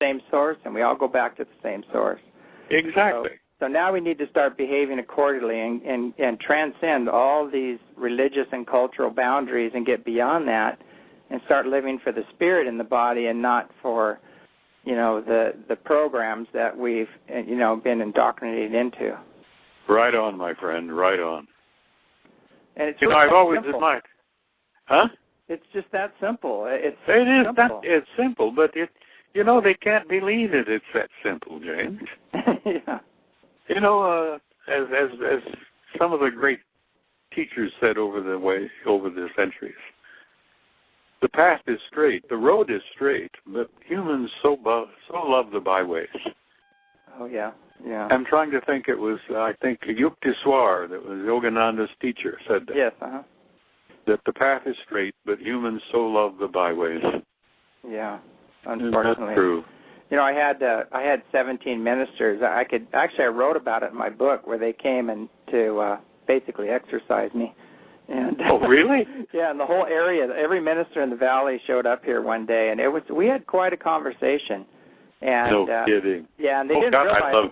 same source, and we all go back to the same source. Exactly. So now we need to start behaving accordingly and transcend all these religious and cultural boundaries and get beyond that and start living for the spirit in the body and not for, the programs that we've, been indoctrinated into. Right on, my friend, right on. And it's I've always admired. Huh? It's just that simple. It's simple, but they can't believe it. It's that simple, James. Yeah. As some of the great teachers said over the centuries, the path is straight, the road is straight, but humans so love the byways. Oh yeah, yeah. I'm trying to think. It was Yukteswar, that was Yogananda's teacher, said that. Yes. That the path is straight, but humans so love the byways. Yeah, unfortunately. That's true. I had 17 ministers. I wrote about it in my book, where they came and to basically exorcise me. And oh, really? Yeah, and the whole area, every minister in the valley showed up here one day, and we had quite a conversation. And, no kidding. Yeah, and they didn't realize.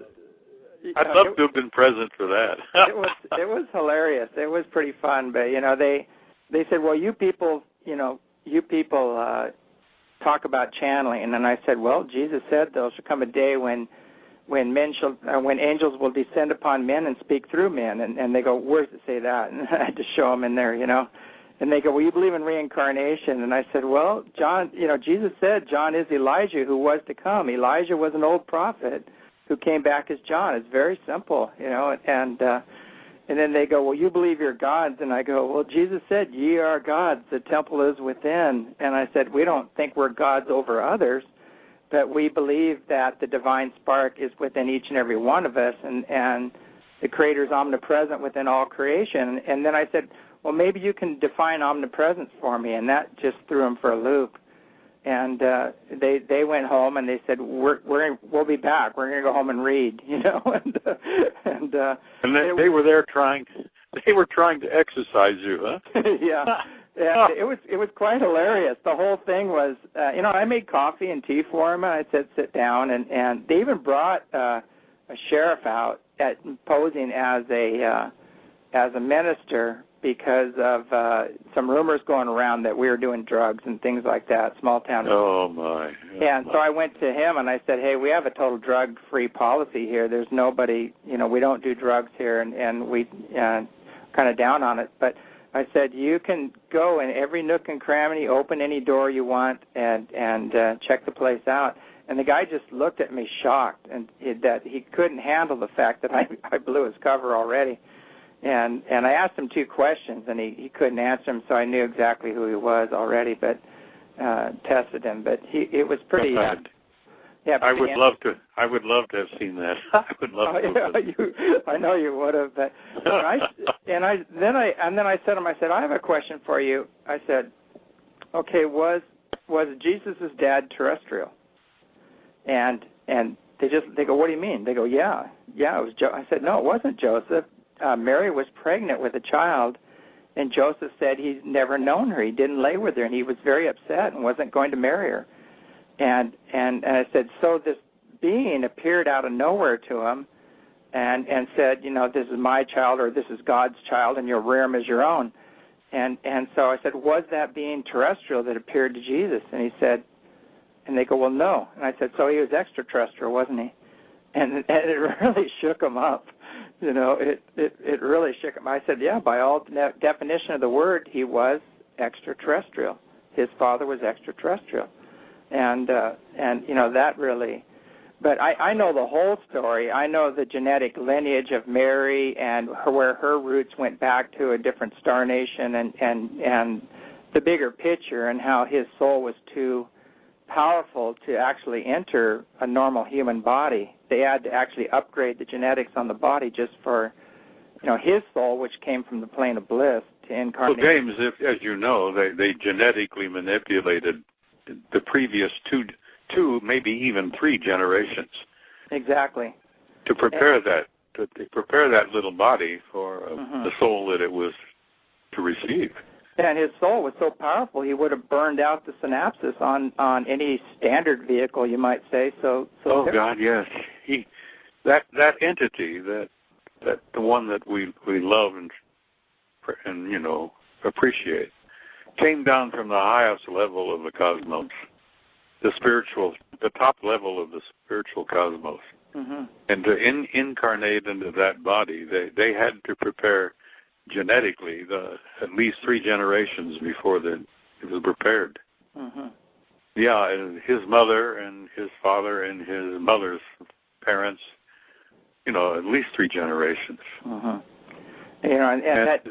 I'd love to have been present for that. it was hilarious. It was pretty fun, but they said, well, you people talk about channeling, and then I said, well, Jesus said there shall come a day when angels will descend upon men and speak through men, and they go, where does it say that? And I had to show them in there, and they go, well, you believe in reincarnation? And I said, well, John, Jesus said John is Elijah who was to come. Elijah was an old prophet who came back as John. It's very simple, and then they go, well, you believe you're gods. And I go, well, Jesus said, ye are gods. The temple is within. And I said, we don't think we're gods over others, but we believe that the divine spark is within each and every one of us, and the Creator is omnipresent within all creation. And then I said, well, maybe you can define omnipresence for me. And that just threw them for a loop. And they went home and they said, we'll be back. We're going to go home and read, and they were there trying to exercise you, huh? Yeah. Yeah, it was quite hilarious. The whole thing was, I made coffee and tea for them, and I said sit down, and they even brought a sheriff out posing as a minister, because of some rumors going around that we were doing drugs and things like that, small town. Oh, my. And so I went to him and I said, hey, we have a total drug-free policy here. There's nobody, we don't do drugs here, and we kind of down on it. But I said, you can go in every nook and cranny, open any door you want, and check the place out. And the guy just looked at me shocked, and that he couldn't handle the fact that I blew his cover already. And I asked him 2 questions, and he couldn't answer them, so I knew exactly who he was already, but tested him. But it was pretty. Yeah. I would love to have seen that. I would love to. I know you would have. But then I said to him, I said, I have a question for you. I said, okay, was Jesus' dad terrestrial? And they go, what do you mean? They go, yeah, it was I said, no, it wasn't Joseph. Mary was pregnant with a child, and Joseph said he's never known her. He didn't lay with her, and he was very upset and wasn't going to marry her. And I said, so this being appeared out of nowhere to him and said, this is my child, or this is God's child, and you'll rear him as your own. And so I said, was that being terrestrial that appeared to Jesus? And he said, and they go, well, no. And I said, so he was extraterrestrial, wasn't he? And it really shook him up. It really shook him. I said, yeah, by all definition of the word, he was extraterrestrial. His father was extraterrestrial. And that really, but I know the whole story. I know the genetic lineage of Mary and where her roots went back to a different star nation, and the bigger picture, and how his soul was too powerful to actually enter a normal human body. They had to actually upgrade the genetics on the body just for, his soul, which came from the plane of bliss, to incarnate. Well, James, as you know, they genetically manipulated the previous two, maybe even 3 generations. Exactly. To prepare that little body for the soul that it was to receive. And his soul was so powerful, he would have burned out the synapses on any standard vehicle, you might say. So God, yes. That entity, that the one that we love and appreciate, came down from the highest level of the cosmos, the top level of the spiritual cosmos. Mm-hmm. And to incarnate into that body, they had to prepare genetically at least 3 generations before it was prepared. Mm-hmm. Yeah, and his mother and his father and his mother's parents, at least 3 generations. Mm-hmm. And that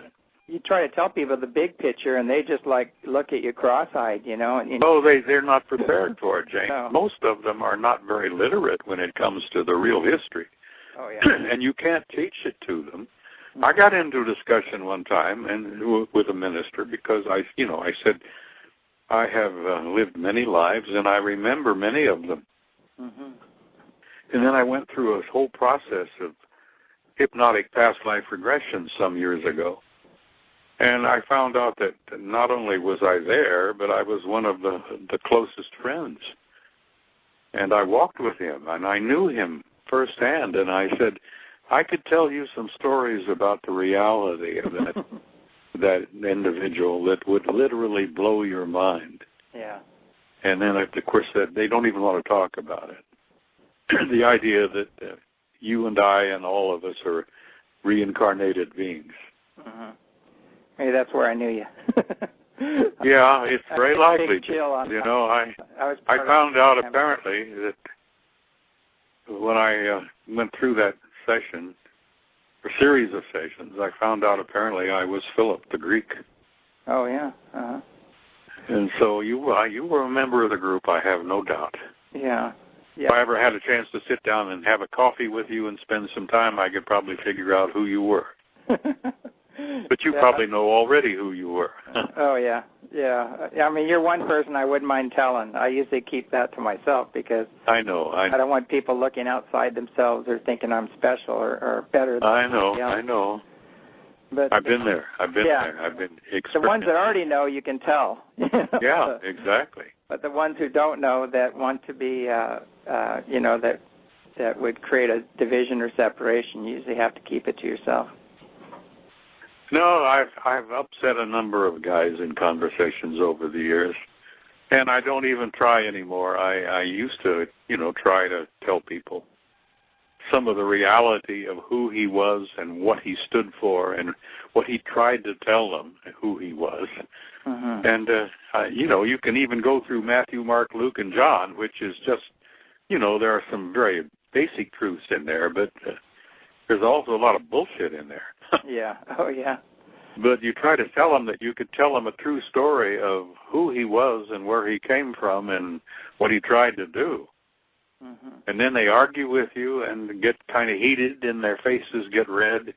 you try to tell people the big picture, and they just look at you cross-eyed, they're not prepared for it, James. No. Most of them are not very literate when it comes to the real history. Oh yeah. And you can't teach it to them. Mm-hmm. I got into a discussion one time with a minister because I said I have lived many lives and I remember many of them. Mm-hmm. And then I went through a whole process of hypnotic past life regression some years ago. And I found out that not only was I there, but I was one of the closest friends. And I walked with him, and I knew him firsthand. And I said, I could tell you some stories about the reality of that individual that would literally blow your mind. Yeah. And then, of course, that they don't even want to talk about it. The idea that you and I and all of us are reincarnated beings. Mm-hmm. Hey, that's where I knew you. Yeah, it's very likely. I found out apparently that when I went through that session, a series of sessions, I found out apparently I was Philip the Greek. Oh, yeah. Uh-huh. And so you were a member of the group, I have no doubt. Yeah. If I ever had a chance to sit down and have a coffee with you and spend some time, I could probably figure out who you were. But you probably know already who you were. Oh, yeah. Yeah. I mean, you're one person I wouldn't mind telling. I usually keep that to myself because I don't want people looking outside themselves or thinking I'm special or better than I know. But I've been there. I've been experienced. The ones that already know, you can tell. Yeah, exactly. But the ones who don't know that want to be, that would create a division or separation, you usually have to keep it to yourself. No, I've upset a number of guys in conversations over the years, and I don't even try anymore. I used to, try to tell people some of the reality of who he was and what he stood for and what he tried to tell them who he was. Mm-hmm. And, you can even go through Matthew, Mark, Luke, and John, which is just, there are some very basic truths in there, but there's also a lot of bullshit in there. Yeah. Oh, yeah. But you try to tell them that you could tell them a true story of who he was and where he came from and what he tried to do. Mm-hmm. And then they argue with you and get kind of heated and their faces get red.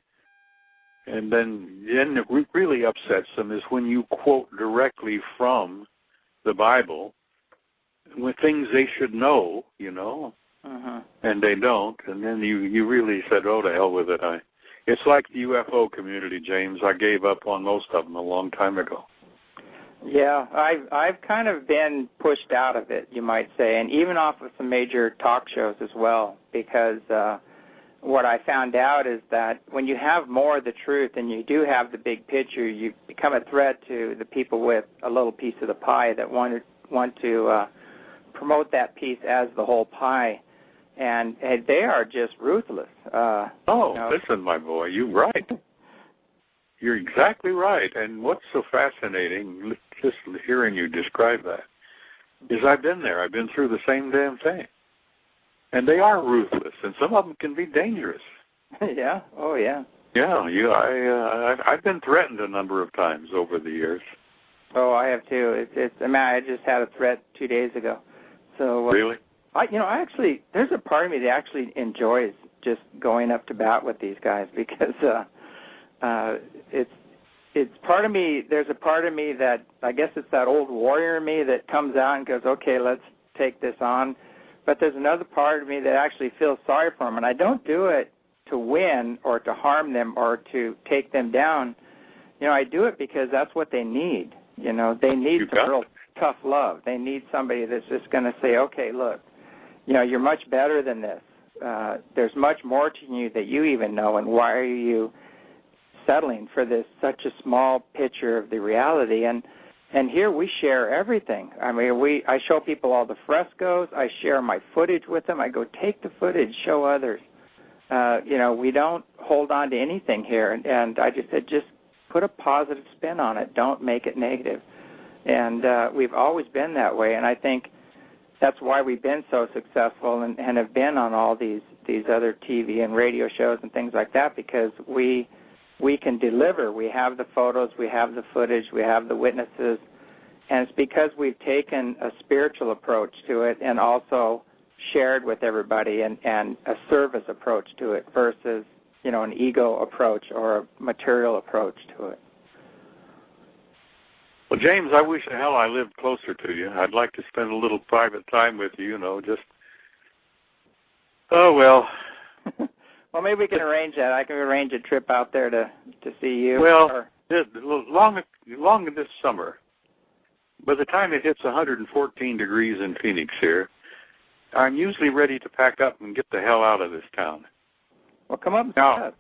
And then it really upsets them is when you quote directly from the Bible with things they should know, Mm-hmm. and they don't. And then you really said, oh, to hell with it. It's like the UFO community, James. I gave up on most of them a long time ago. Yeah, I've kind of been pushed out of it, you might say, and even off of some major talk shows as well, because what I found out is that when you have more of the truth and you do have the big picture, you become a threat to the people with a little piece of the pie that want to promote that piece as the whole pie. And they are just ruthless. Listen, my boy, you're right. You're exactly right. And what's so fascinating, just hearing you describe that, is I've been there. I've been through the same damn thing. And they are ruthless, and some of them can be dangerous. Yeah. Oh, yeah. Yeah. I've been threatened a number of times over the years. Oh, I have too. I just had a threat 2 days ago. So really. I there's a part of me that actually enjoys just going up to bat with these guys because it's part of me. There's a part of me that I guess it's that old warrior in me that comes out and goes, okay, let's take this on. But there's another part of me that actually feels sorry for them, and I don't do it to win or to harm them or to take them down. I do it because that's what they need. They need some real tough love. They need somebody that's just going to say, okay, look, you're much better than this. There's much more to you that you even know, and why are you settling for this such a small picture of the reality? And here we share everything. I mean, I show people all the frescoes. I share my footage with them. I go, take the footage, show others. We don't hold on to anything here. And I just said, just put a positive spin on it. Don't make it negative. And we've always been that way. And I think that's why we've been so successful and have been on all these other TV and radio shows and things like that, because we can deliver. We have the photos, we have the footage, we have the witnesses, and it's because we've taken a spiritual approach to it and also shared with everybody and a service approach to it versus, an ego approach or a material approach to it. Well, James, I wish the hell I lived closer to you. I'd like to spend a little private time with you, oh, well. Well, maybe we can arrange that. I can arrange a trip out there to see you. Well, long this summer, by the time it hits 114 degrees in Phoenix here, I'm usually ready to pack up and get the hell out of this town. Well, come up and now,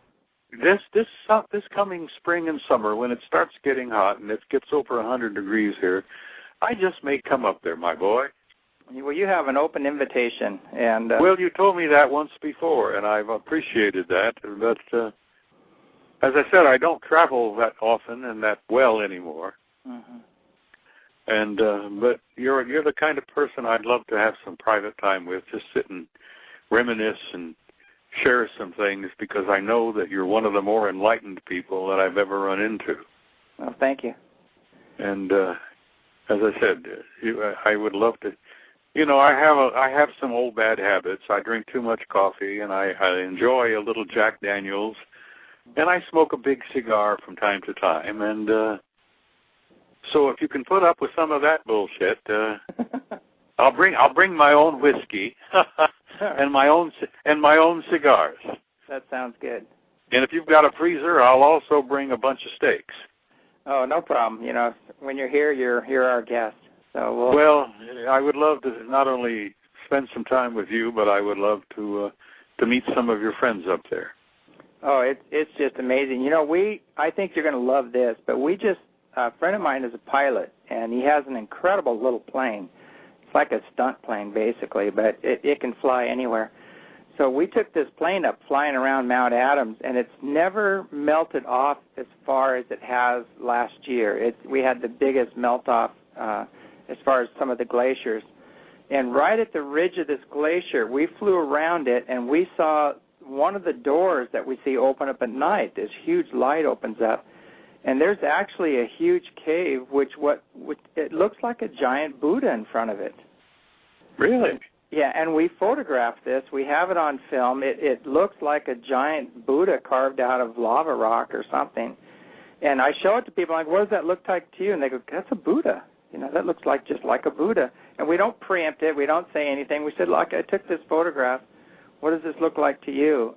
this coming spring and summer, when it starts getting hot and it gets over 100 degrees here, I just may come up there, my boy. Well, you have an open invitation, and well, you told me that once before, and I've appreciated that. But as I said, I don't travel that often and that well anymore. Mm-hmm. And but you're the kind of person I'd love to have some private time with, just sit and reminisce and share some things, because I know that you're one of the more enlightened people that I've ever run into. Well, thank you. And as I said, I would love to. I have some old bad habits. I drink too much coffee, and I enjoy a little Jack Daniels, and I smoke a big cigar from time to time. And so if you can put up with some of that bullshit, I'll bring my own whiskey and my own cigars. That sounds good. And if you've got a freezer, I'll also bring a bunch of steaks. Oh, no problem. When you're here, you're our guest. So well, I would love to not only spend some time with you, but I would love to meet some of your friends up there. Oh, it's just amazing. I think you're going to love this, but a friend of mine is a pilot, and he has an incredible little plane. It's like a stunt plane, basically, but it can fly anywhere. So we took this plane up flying around Mount Adams, and it's never melted off as far as it has last year. We had the biggest melt-off as far as some of the glaciers. And right at the ridge of this glacier, we flew around it, and we saw one of the doors that we see open up at night. This huge light opens up, and there's actually a huge cave, which it looks like a giant Buddha in front of it. Really? Yeah, and we photographed this. We have it on film. It looks like a giant Buddha carved out of lava rock or something. And I show it to people, like, what does that look like to you? And they go, that's a Buddha. That looks just like a Buddha. And we don't preempt it. We don't say anything. We said, look, I took this photograph. What does this look like to you?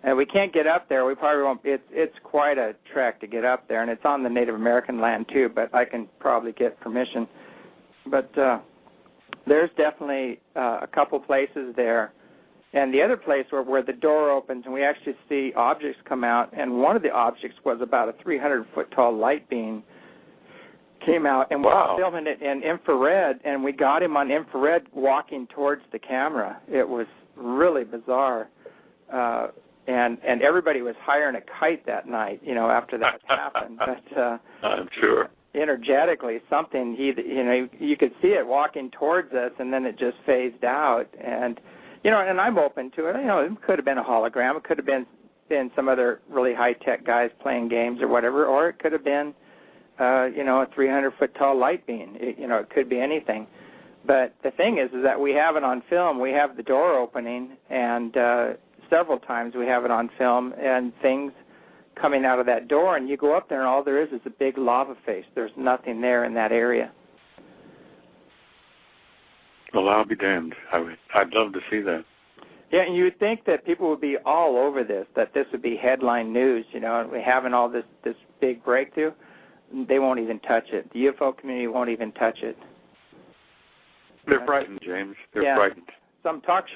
And we can't get up there. We probably won't. It's quite a trek to get up there, and it's on the Native American land, too, but I can probably get permission. But there's definitely a couple places there. And the other place where the door opens and we actually see objects come out, and one of the objects was about a 300-foot-tall light beam came out, and we were filming it in infrared, and we got him on infrared walking towards the camera. It was really bizarre. And everybody was hiring a kite that night, after that happened. But I'm sure. Energetically, something, you could see it walking towards us, and then it just phased out. And, and I'm open to it. It could have been a hologram. It could have been some other really high-tech guys playing games or whatever, or it could have been, a 300-foot-tall light beam. It could be anything. But the thing is that we have it on film. We have the door opening, and several times we have it on film, and things coming out of that door, and you go up there, and all there is a big lava face. There's nothing there in that area. Well, I'll be damned. I'd love to see that. Yeah, and you would think that people would be all over this, that this would be headline news, you know, and we're having all this big breakthrough. They won't even touch it. The UFO community won't even touch it. They're frightened, James. They're frightened. Some talk show